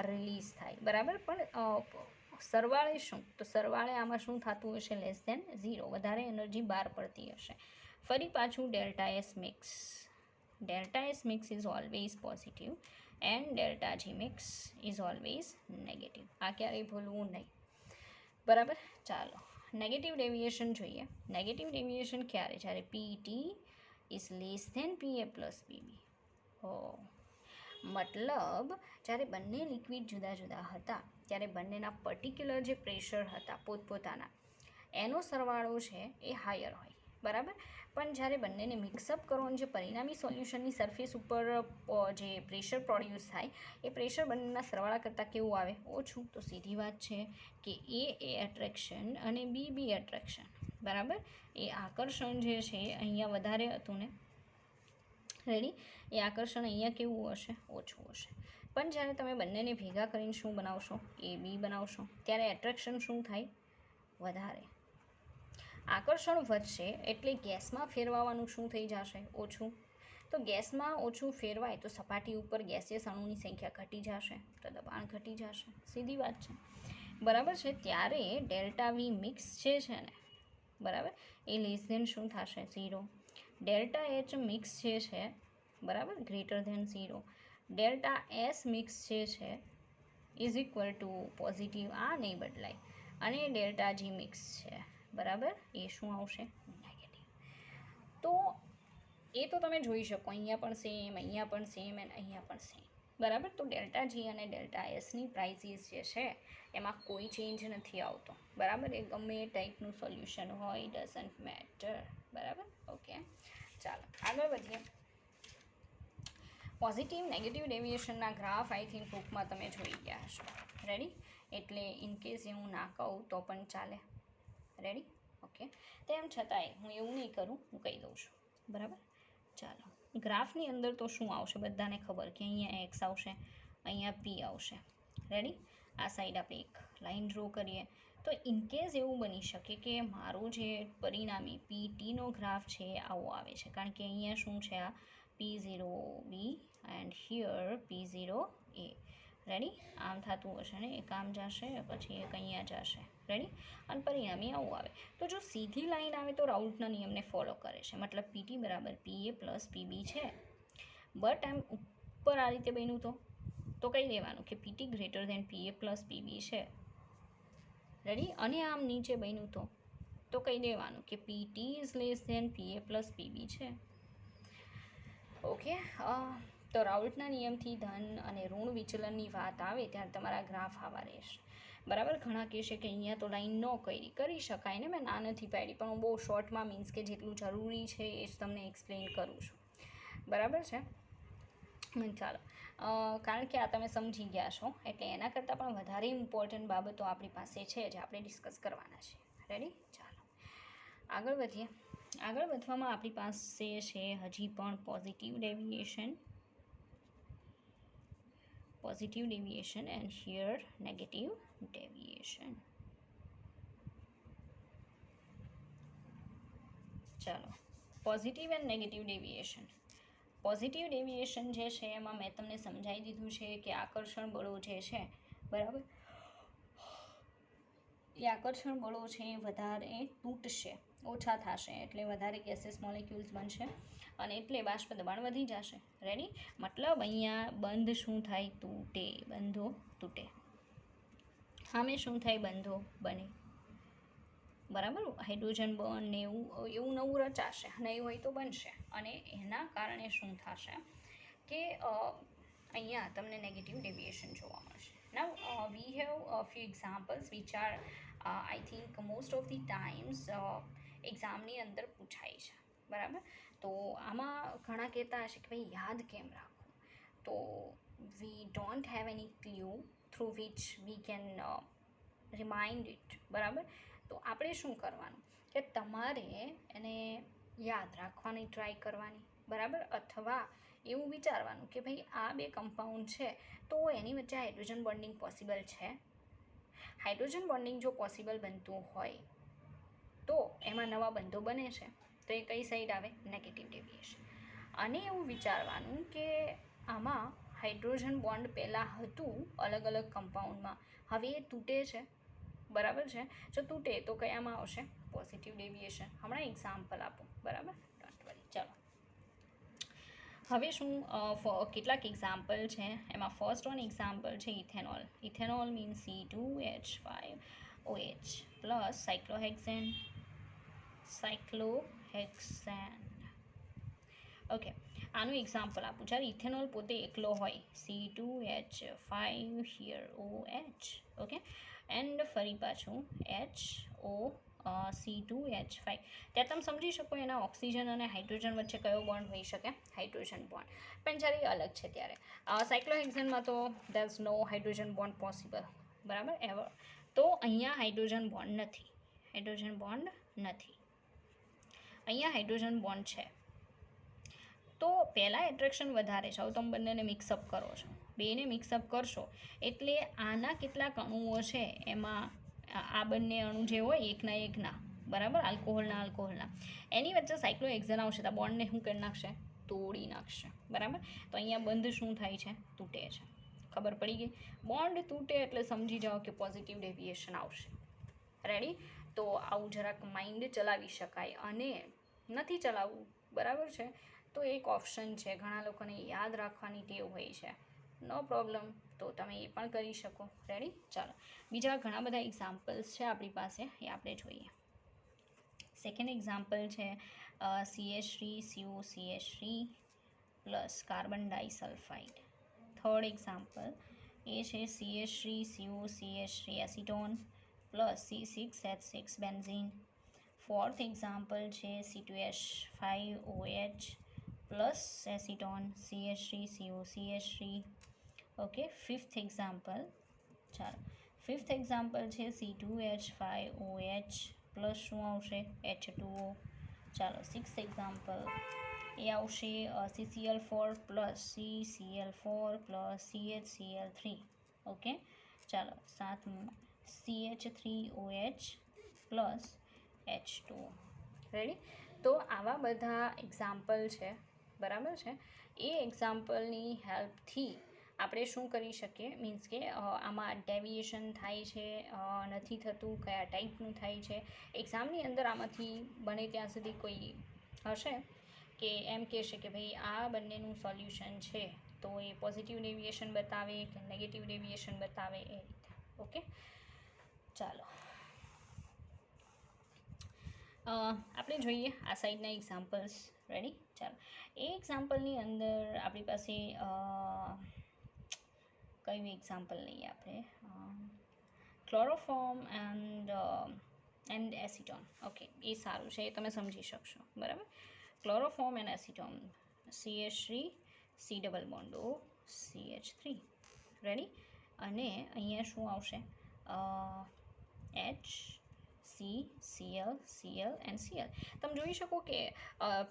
રિલીઝ થાય. બરાબર? પણ સરવાળે શું? તો સરવાળે આમાં શું થતું હશે? Less than 0. વધારે એનર્જી બહાર પડતી હશે. ફરી પાછું delta S mix. Delta S mix is always positive and delta G mix is always negative. આ ક્યારેય ભૂલવું નહીં. બરાબર? ચાલો નેગેટિવ ડેવિએશન જોઈએ. નેગેટિવ ડેવિએશન ક્યારે? જ્યારે PT is less than PA plus PB. ઓ મતલબ જ્યારે બંને લિક્વિડ જુદા જુદા હતા ત્યારે બંનેના પર્ટિક્યુલર જે પ્રેશર હતા પોતપોતાના એનો સરવાળો છે એ હાયર હોય, બરાબર. પણ જ્યારે બંનેને મિક્સઅપ કરો અને જે પરિણામી સોલ્યુશનની સરફેસ ઉપર જે પ્રેશર પ્રોડ્યુસ થાય એ પ્રેશર બંનેના સરવાળા કરતાં કેવું આવે? ઓછું. તો સીધી વાત છે કે એ એટ્રેક્શન અને બી એટ્રેક્શન, બરાબર. એ આકર્ષણ જે છે અહીંયા વધારે હતું ને, રેડી. એ આકર્ષણ અહીંયા કેવું હશે? ઓછું હશે. પણ જ્યારે તમે બંનેને ભેગા કરીને શું બનાવશો? AB બનાવશો, ત્યારે એટ્રેક્શન શું થાય? વધારે. આકર્ષણ વધશે એટલે ગેસમાં ફેરવાવાનું શું થઈ જશે? ઓછું. તો ગેસમાં ઓછું ફેરવાય તો સપાટી ઉપર ગેસિયસ અણુની સંખ્યા ઘટી જશે, તો દબાણ ઘટી જશે. સીધી વાત છે, બરાબર છે. ત્યારે ડેલ્ટા વી મિક્સ જે છે ને, બરાબર, એ લેસ ધેન શું થશે? 0. ડેલ્ટા એચ મિક્સ જે છે, બરાબર, greater than 0. Delta S mix જે છે ઇઝ ઇક્વલ ટુ પોઝિટિવ, આ નહીં બદલાય. અને ડેલ્ટા જી મિક્સ છે, બરાબર, એ શું આવશે? નેગેટિવ. તો એ તો તમે જોઈ શકો, અહીંયા પણ સેમ, અહીંયા પણ સેમ અને અહીંયા પણ સેમ, બરાબર. તો ડેલ્ટા જી અને ડેલ્ટા એસની પ્રાઇસીસ જે છે એમાં કોઈ ચેન્જ નથી આવતો, બરાબર. એ ગમે એ ટાઈપનું સોલ્યુશન હોય, ડઝન્ટ મેટર, બરાબર. ઓકે, ચાલો આગળ વધીએ. પોઝિટિવ નેગેટિવ ડેવિએશનના ગ્રાફ આઈ થિંક બુકમાં તમે જોઈ ગયા હશો, રેડી. એટલે ઇનકેસ હું ના કહું તો પણ ચાલે, રેડી. ઓકે, તેમ છતાંય હું એવું નહીં કરું, હું કહી દઉં છું, બરાબર. ચાલો, ગ્રાફની અંદર તો શું આવશે? બધાને ખબર કે અહીંયા એક્સ આવશે, અહીંયા પી આવશે, રેડી. આ સાઈડ આપણે એક લાઈન ડ્રો કરીએ તો ઇનકેસ એવું બની શકે કે મારું જે પરિણામી PTનો ગ્રાફ છે આવો આવે છે, કારણ કે અહીંયા શું છે? આ P0B and here P0A, ready. આમ થતું હશે ને, એક આમ જશે પછી એક અહીંયા જશે, રેડી. અને પરિણામી આવું આવે. તો જો સીધી લાઈન આવે તો રાઉલ્ટના નિયમને ફોલો કરે છે, મતલબ PT બરાબર PA પ્લસ PB છે. બટ આમ ઉપર આ રીતે બન્યું તો કહી દેવાનું કે PT greater than PA plus PB છે, રેડી. અને આમ નીચે બન્યું તો કહી દેવાનું કે PT is less than PA plus PB છે. ઓકે, તો રાઉલ્ટના નિયમથી ધન અને ઋણ વિચલનની વાત આવે ત્યારે તમારા ગ્રાફ આવા રહેશે, બરાબર. ઘણા કહેશે કે અહીંયા તો લાઈન ન કરી શકાય ને, મેં ના નથી પાડી, પણ હું બહુ શોર્ટમાં મીન્સ કે જેટલું જરૂરી છે એ જ તમને એક્સપ્લેન કરું છું, બરાબર છે. ચાલો, કારણ કે આ તમે સમજી ગયા છો એટલે એના કરતાં પણ વધારે ઇમ્પોર્ટન્ટ બાબતો આપણી પાસે છે જે આપણે ડિસ્કસ કરવાના છે, રેડી. ચાલો આગળ વધીએ. આગળ વધવામાં આપણી પાસે છે હજી પણ positive deviation and here negative deviation. ચાલો, positive and negative deviation. Positive deviation જે છે એમાં મેં તમને સમજાવી દીધું છે કે આકર્ષણ બળો જે છે, બરાબર, એ આકર્ષણ બળો છે એ વધારે તૂટશે, ઓછા થશે, એટલે વધારે ગેસીસ મોલિક્યુલ્સ બનશે અને એટલે બાષ્પ દબાણ વધી જશે, રેડી. મતલબ અહીંયા બંધ શું થાય? તૂટે, બંધો તૂટે. સામે શું થાય? બંધો બને, બરાબર. હાઇડ્રોજન બોન્ડ ને એવું નવું રચાશે, નહીં હોય તો બનશે. અને એના કારણે શું થશે કે અહીંયા તમને નેગેટિવ ડેવિએશન જોવા મળશે. Now we have few examples which are I think most of the times એક્ઝામની અંદર પૂછાય છે, બરાબર. તો આમાં ઘણા કહેતા હશે કે ભાઈ યાદ કેમ રાખવું? તો we don't have any clue through which we can remind it, બરાબર. તો આપણે શું કરવાનું કે તમારે એને યાદ રાખવાની ટ્રાય કરવાની, બરાબર. અથવા એવું વિચારવાનું કે ભાઈ આ બે કમ્પાઉન્ડ છે તો એની વચ્ચે હાઇડ્રોજન બોન્ડિંગ પોસિબલ છે. હાઇડ્રોજન બોન્ડિંગ જો પોસિબલ બનતું હોય તો એમાં નવા બંધો બને છે, તો એ કઈ સાઈડ આવે? Negative deviation. અને એવું વિચારવાનું કે આમાં હાઇડ્રોજન બોન્ડ પહેલાં હતું અલગ અલગ કમ્પાઉન્ડમાં, હવે એ તૂટે છે, બરાબર છે. જો તૂટે તો કયામાં આવશે? Positive deviation. હમણાં એક્ઝામ્પલ આપો, બરાબર, ડોન્ટ વરી. ચાલો હવે શું કેટલાક એક્ઝામ્પલ છે, એમાં ફર્સ્ટ વન એક્ઝામ્પલ છે ethanol. Ethanol means C2H5OH plus cyclohexane. Okay, આનું એક્ઝામ્પલ આપું. જ્યારે ઇથેનોલ પોતે એકલો હોય, C2H5 here OH, okay, and ફરી પાછું HO C2H5. ત્યાં તમે સમજી શકો એના ઓક્સિજન અને હાઇડ્રોજન વચ્ચે કયો બોન્ડ હોઈ શકે? Hydrogen bond. પણ જ્યારે એ અલગ છે ત્યારે સાયક્લોહેક્ઝેનમાં તો there is no hydrogen bond possible, બરાબર, એવર. તો અહીંયા હાઇડ્રોજન બોન્ડ નથી, હાઇડ્રોજન બોન્ડ નથી, અહીંયા હાઇડ્રોજન બોન્ડ છે. તો પહેલાં એટ્રેક્શન વધારે છે. હવે તમે બંનેને મિક્સઅપ કરો છો, બેને મિક્સઅપ કરશો એટલે આના કેટલાક અણુઓ છે એમાં આ બંને અણુ જે હોય એકના, બરાબર, આલ્કોહોલના એની વચ્ચે સાયક્લોહેક્ઝેન આવશે તો બોન્ડને શું કરી નાખશે? તોડી નાખશે, બરાબર. તો અહીંયા બંધ શું થાય છે? તૂટે છે. ખબર પડી ગઈ? બોન્ડ તૂટે એટલે સમજી જાઓ કે પોઝિટિવ ડેવિએશન આવશે. રેડી? તો આવું જરાક માઇન્ડ ચલાવી શકાય, અને નથી ચલાવવું, બરાબર છે, તો એક ઓપ્શન છે. ઘણા લોકોને યાદ રાખવાની ટેવ હોય છે, નો પ્રોબ્લેમ, તો તમે એ પણ કરી શકો. રેડી? ચાલો, બીજા ઘણા બધા એક્ઝામ્પલ્સ છે આપણી પાસે, એ આપણે જોઈએ. સેકન્ડ એક્ઝામ્પલ છે CH3COCH3 plus carbon disulphide. Third example એ છે CH3COCH3 acetone plus C6H6 benzene. Fourth example છે C2H5OH plus acetone CH3COCH3. Okay, fifth example, ચાલો, ફિફ્થ એક્ઝામ્પલ છે C2H5OH પ્લસ શું આવશે? H2O. ચાલો, સિક્સ્થ એક્ઝામ્પલ એ આવશે CCl4 plus CCl4 plus CHCl3. Okay, ચાલો, સાતમું CH3OH પ્લસ H2O. રેડી? તો આવા બધા એક્ઝામ્પલ છે, બરાબર છે. એ એક્ઝામ્પલની હેલ્પથી આપણે શું કરી શકીએ, મીન્સ કે આમાં ડેવિએશન થાય છે, નથી થતું, કયા ટાઈપનું થાય છે. એક્ઝામની અંદર આમાંથી બને ત્યાં સુધી કોઈ હશે કે એમ કહેશે કે ભાઈ આ બંનેનું સોલ્યુશન છે, તો એ પોઝિટિવ ડેવિએશન બતાવે કે નેગેટિવ ડેવિએશન બતાવે, એ રીતે. ઓકે, ચાલો, આપણે જોઈએ આ સાઈડના એક્ઝામ્પલ્સ. રેડી? ચાલો, એ એક્ઝામ્પલની અંદર આપણી પાસે કયું એક્ઝામ્પલ લઈએ આપણે? Chloroform and acetone. ઓકે, એ સારું છે, એ તમે સમજી શકશો, બરાબર. Chloroform and acetone, CH3 C double bond O CH3. Ready? અને અહીંયા શું આવશે? HCCl and Cl. તમે જોઈ શકો કે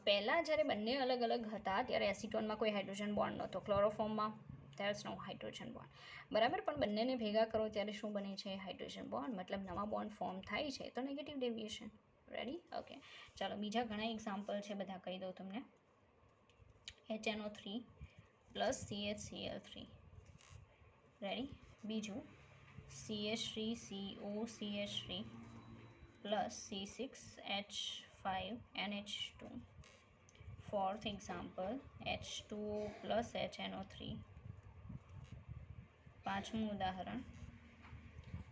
પહેલાં જ્યારે બંને અલગ અલગ હતા ત્યારે એસિટોનમાં કોઈ હાઇડ્રોજન બોન્ડ નહોતો, ક્લોરોફોર્મમાં there is no hydrogen bond, બરાબર. પણ બંનેને ભેગા કરો ત્યારે શું બને છે? હાઇડ્રોજન બોન્ડ, મતલબ નવા બોન્ડ ફોર્મ થાય છે, તો નેગેટિવ ડેવિએશન. રેડી? ઓકે, ચાલો, બીજા ઘણા એક્ઝામ્પલ છે, બધા કહી દઉં તમને. HNO3 plus CHCl3. રેડી? બીજું CH3COCH3 plus C6H5NH2. Fourth example H2O plus HNO3. પાંચમું ઉદાહરણ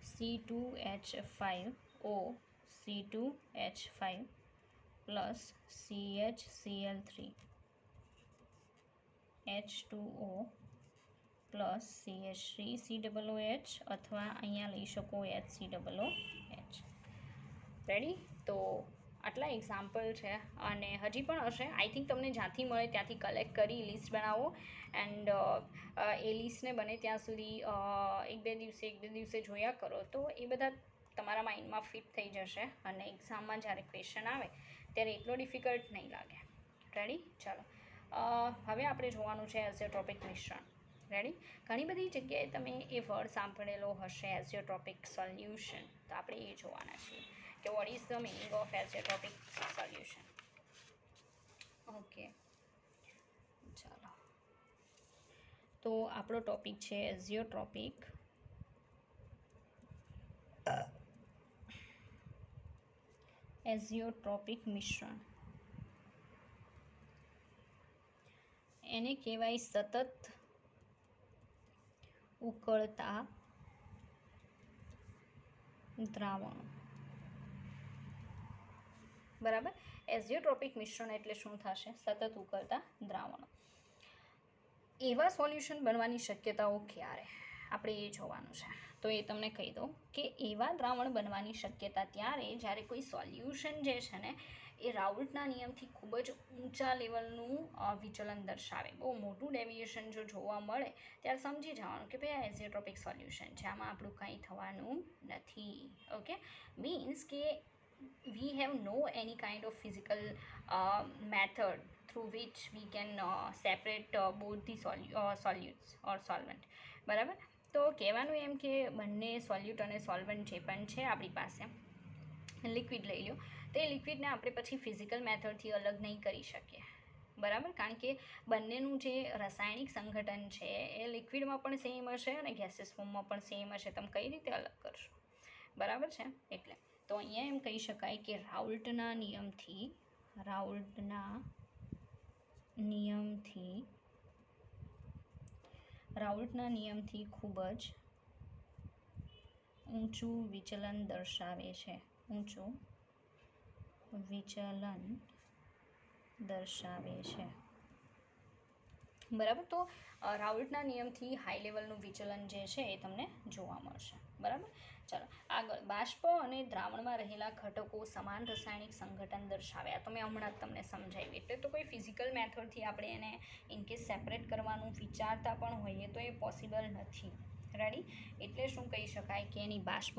C2H5O C2H5 plus CHCl3 H2O plus CH3 COOH, અથવા અહીંયા લઈ શકો HCOOH. રેડી? તો આટલા એક્ઝામ્પલ છે, અને હજી પણ હશે. આઈ થિંક તમને જ્યાંથી મળે ત્યાંથી કલેક્ટ કરી લિસ્ટ બનાવો, એન્ડ એ લિસ્ટને બને ત્યાં સુધી એક બે દિવસે જોયા કરો, તો એ બધા તમારા માઇન્ડમાં ફિટ થઈ જશે, અને એક્ઝામમાં જ્યારે ક્વેશ્ચન આવે ત્યારે એટલો ડિફિકલ્ટ નહીં લાગે. રેડી? ચાલો, હવે આપણે જોવાનું છે એઝિયોટ્રોપિક મિશ્રણ. રેડી? ઘણી બધી જગ્યાએ તમે એ વર્ડ સાંભળેલો હશે, એઝિયોટ્રોપિક સોલ્યુશન. તો આપણે એ જોવાના છીએ કે what is the meaning of azeotropic solution. Okay, ચાલો, તો આપણો ટોપિક છે એઝિયોટ્રોપિક મિશ્રણ. એને કહેવાય સતત ઉકળતા દ્રાવણો. બરાબર. એઝિયોટ્રોપિક મિશ્રણ એટલે શું થશે? સતત ઉકળતા દ્રાવણો. એવા સોલ્યુશન બનવાની શક્યતાઓ ક્યારે? આપણે એ જોવાનું છે. તો એ તમને કહી દઉં કે એવા દ્રાવણ બનવાની શક્યતા ત્યારે જ્યારે કોઈ સોલ્યુશન જે છે ને એ રાઉલ્ટના નિયમથી ખૂબ જ ઊંચા લેવલનું વિચલન દર્શાવે. બહુ મોટું ડેવિએશન જો જોવા મળે ત્યારે સમજી જવાનું કે ભાઈ આ એઝિયોટ્રોપિક સોલ્યુશન છે, આમાં આપણું કંઈ થવાનું નથી. ઓકે, મીન્સ કે we have no any kind of physical method through which we can separate both the solutes or solvent. બરાબર. તો કહેવાનું એમ કે બંને સોલ્યુટ અને સોલ્વન્ટ જે પણ છે આપણી પાસે, લિક્વિડ લઈ લો, તો એ લિક્વિડને આપણે પછી ફિઝિકલ મેથડથી અલગ નહીં કરી શકીએ. બરાબર. કારણ કે બંનેનું જે રાસાયણિક સંગઠન છે એ લિક્વિડમાં પણ સેમ હશે અને ગેસિયસ ફોર્મમાં પણ સેમ હશે. તમે કઈ રીતે અલગ કરશો? બરાબર છે. એટલે તો અહીંયા એમ કહી શકાય કે રાઉલ્ટના નિયમથી ખૂબ જ ઊંચું વિચલન દર્શાવે છે. બરાબર. તો રાઉલ્ટના નિયમથી હાઈ લેવલનું વિચલન જે છે એ તમને જોવા મળશે. બરાબર. ચાલો આગળ. બાષ્પ અને દ્રાવણમાં રહેલા ઘટકો સમાન રાસાયણિક સંગઠન દર્શાવ્યા. તો મેં હમણાં જ તમને સમજાવ્યું. એટલે તો કોઈ ફિઝિકલ મેથડથી આપણે એને ઇનકેસ સેપરેટ કરવાનું વિચારતા પણ હોઈએ તો એ પોસિબલ નથી. રેડી. એટલે શું કહી શકાય કે એની બાષ્પ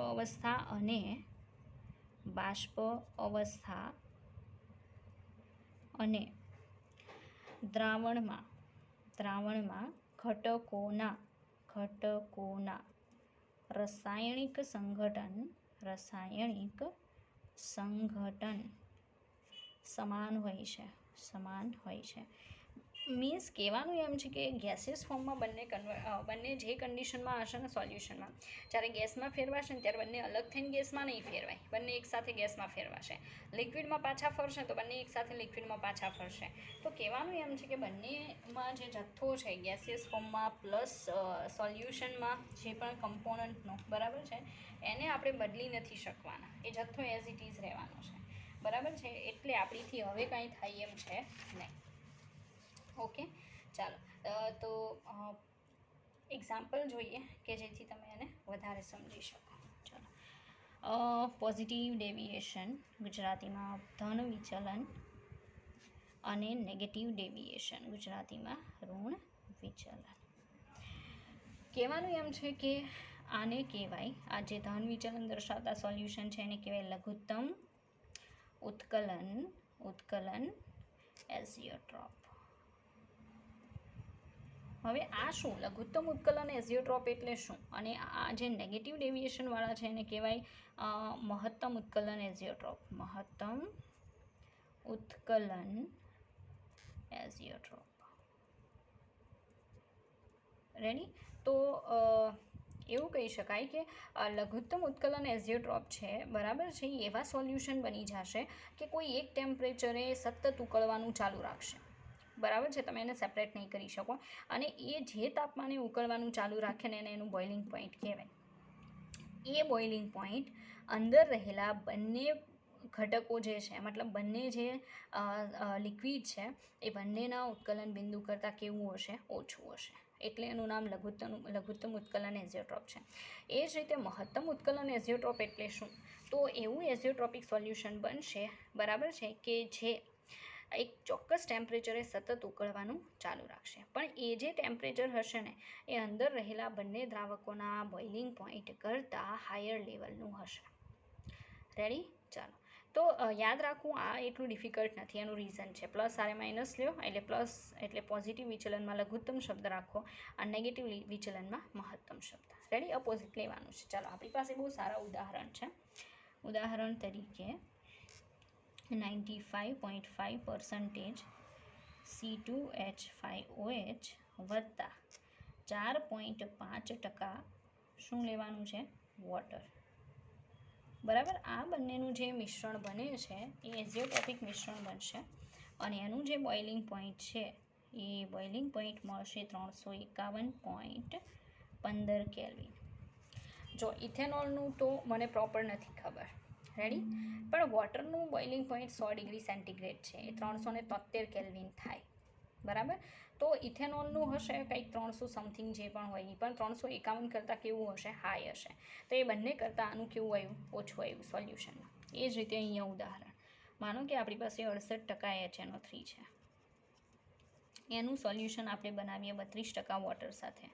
અવસ્થા અને દ્રાવણમાં ઘટકોના રાસાયણિક સંગઠન સમાન હોય છે. મીન્સ કહેવાનું એમ છે કે ગેસિયસ ફોર્મમાં બંને જે કન્ડિશનમાં હશે ને સોલ્યુશનમાં, જ્યારે ગેસમાં ફેરવાશે ને ત્યારે બંને અલગ થઈને ગેસમાં નહીં ફેરવાય, બંને એકસાથે ગેસમાં ફેરવાશે. લિક્વિડમાં પાછા ફરશે તો બંને એકસાથે લિક્વિડમાં પાછા ફરશે. તો કહેવાનું એમ છે કે બંનેમાં જે જથ્થો છે ગેસિયસ ફોર્મમાં પ્લસ સોલ્યુશનમાં જે પણ કમ્પોનન્ટનો, બરાબર છે, એને આપણે બદલી નથી શકવાના. એ જથ્થો એઝ ઇટ ઇઝ રહેવાનો છે. બરાબર છે. એટલે આપણીથી હવે કાંઈ થાય એમ છે નહીં. ઓકે, ચાલો. તો એક્ઝામ્પલ જોઈએ કે જેથી તમે એને વધારે સમજી શકો. ચાલો. પોઝિટિવ ડેવિએશન, ગુજરાતીમાં ધન વિચલન, અને નેગેટિવ ડેવિએશન, ગુજરાતીમાં ઋણ વિચલન. કહેવાનું એમ છે કે આને કહેવાય, આ જે ધન વિચલન દર્શાવતા સોલ્યુશન છે એને કહેવાય લઘુત્તમ ઉત્કલન એઝિયોટ્રોપ. હવે આ શું? લઘુત્તમ ઉત્કલન એઝિયોટ્રોપ એટલે શું? અને આ જે નેગેટિવ ડેવિએશનવાળા છે એને કહેવાય મહત્તમ ઉત્કલન એઝિયોટ્રોપ. રેડી. તો એવું કહી શકાય કે લઘુત્તમ ઉત્કલન એઝિયોટ્રોપ છે, બરાબર છે, એવા સોલ્યુશન બની જશે કે કોઈ એક ટેમ્પરેચરે સતત ઉકળવાનું ચાલુ રાખશે. બરાબર છે. તમે એને સેપરેટ નહીં કરી શકો. અને એ જે તાપમાને ઉકળવાનું ચાલુ રાખે ને એને એનું બોઇલિંગ પોઈન્ટ કહેવાય. એ બોઇલિંગ પોઈન્ટ અંદર રહેલા બંને ઘટકો જે છે, મતલબ બંને જે લિક્વિડ છે એ બંનેના ઉત્કલન બિંદુ કરતાં કેવું હશે? ઓછું હશે. એટલે એનું નામ લઘુત્તમ ઉત્કલન એઝિયોટ્રોપ છે. એ જ રીતે મહત્તમ ઉત્કલન એઝિયોટ્રોપ એટલે શું? તો એવું એઝિયોટ્રોપિક સોલ્યુશન બનશે, બરાબર છે, કે જે એક ચોક્કસ ટેમ્પરેચરે સતત ઉકળવાનું ચાલુ રાખશે. પણ એ જે ટેમ્પરેચર હશે ને એ અંદર રહેલા બંને દ્રાવકોના બોઇલિંગ પોઈન્ટ કરતાં હાયર લેવલનું હશે. રેડી. ચાલો. તો યાદ રાખવું આ એટલું ડિફિકલ્ટ નથી. એનું રીઝન છે પ્લસ આરે માઇનસ લ્યો, એટલે પ્લસ એટલે પોઝિટિવ વિચલનમાં લઘુત્તમ શબ્દ રાખો અને નેગેટિવ વિચલનમાં મહત્તમ શબ્દ. રેડી. અપોઝિટ લેવાનું છે. ચાલો. આપણી પાસે બહુ સારા ઉદાહરણ છે. ઉદાહરણ તરીકે 95.5% C2H5OH વત્તા 4.5% શું લેવાનું છે? વોટર. બરાબર. આ બંનેનું જે મિશ્રણ બને છે એ એઝિયોટ્રોપિક મિશ્રણ બનશે અને એનું જે બોઇલિંગ પોઈન્ટ છે એ બોઇલિંગ પોઈન્ટ મળશે 351.15 કેલ્વિન. જો ઇથેનોલનું તો મને પ્રોપર નથી ખબર, રેડી. પણ વોટરનું બોઇલિંગ પોઈન્ટ 100 ડિગ્રી સેન્ટીગ્રેડ છે, એ 373 કેલ્વિન થાય, બરાબર. તો ઇથેનોલનું હશે કંઈક 300 સમથિંગ જે પણ હોય એ પણ 351 કરતાં કેવું હશે, હાઈ હશે. તો એ બંને કરતાં આનું કેવું આવ્યું, ઓછું આવ્યું સોલ્યુશનમાં. એ જ રીતે અહીંયા ઉદાહરણ માનો કે આપણી પાસે 68% HNO3 છે, એનું સોલ્યુશન આપણે બનાવીએ 32% વોટર સાથે.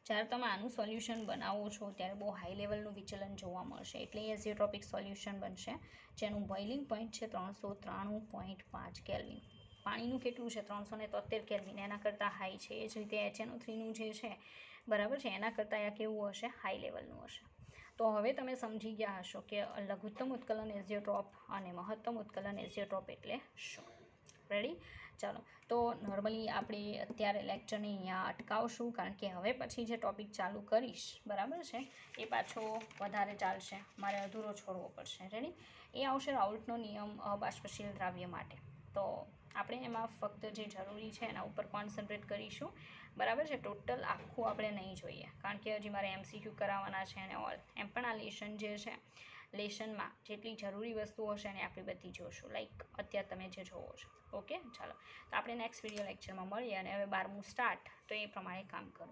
જ્યારે તમે આનું સોલ્યુશન બનાવો છો ત્યારે બહુ હાઈ લેવલનું વિચલન જોવા મળશે, એટલે એ એઝિયોટ્રોપિક સોલ્યુશન બનશે, જેનું બોઇલિંગ પોઈન્ટ છે 393.5 કેલ્વિન. પાણીનું કેટલું છે, 373 કેલ્વિન, એના કરતાં હાઈ છે. એ જ રીતે HNO3નું જે છે, બરાબર છે, એના કરતાં આ કેવું હશે, હાઈ લેવલનું હશે. તો હવે તમે સમજી ગયા હશો કે લઘુત્તમ ઉત્કલન એઝિયોટ્રોપ અને મહત્તમ ઉત્કલન એઝિયોટ્રોપ એટલે શું. રેડી. ચાલો, તો નોર્મલી આપણે અત્યારે લેક્ચરને અહીંયા અટકાવશું, કારણ કે હવે પછી જે ટૉપિક ચાલુ કરીશ, બરાબર છે, એ પાછો વધારે ચાલશે, મારે અધૂરો છોડવો પડશે. રેડી. એ આવશે રાઉલ્ટનો નિયમ અબાષ્પશીલ દ્રાવ્ય માટે. તો આપણે એમાં ફક્ત જે જરૂરી છે એના ઉપર કોન્સન્ટ્રેટ કરીશું, બરાબર છે. ટોટલ આખું આપણે નહીં જોઈએ, કારણ કે હજી મારે MCQ કરાવવાના છે અને ઓલ. એમ પણ આ લેશન જે છે, લેશનમાં જેટલી જરૂરી વસ્તુઓ હશે એને આપણે બધી જોઈશું, લાઈક અત્યારે તમે જે જોવો છો. ઓકે, ચાલો. તો આપણે નેક્સ્ટ વિડીયો લેક્ચરમાં મળીએ, અને હવે 12મું સ્ટાર્ટ, તો એ પ્રમાણે કામ કરો.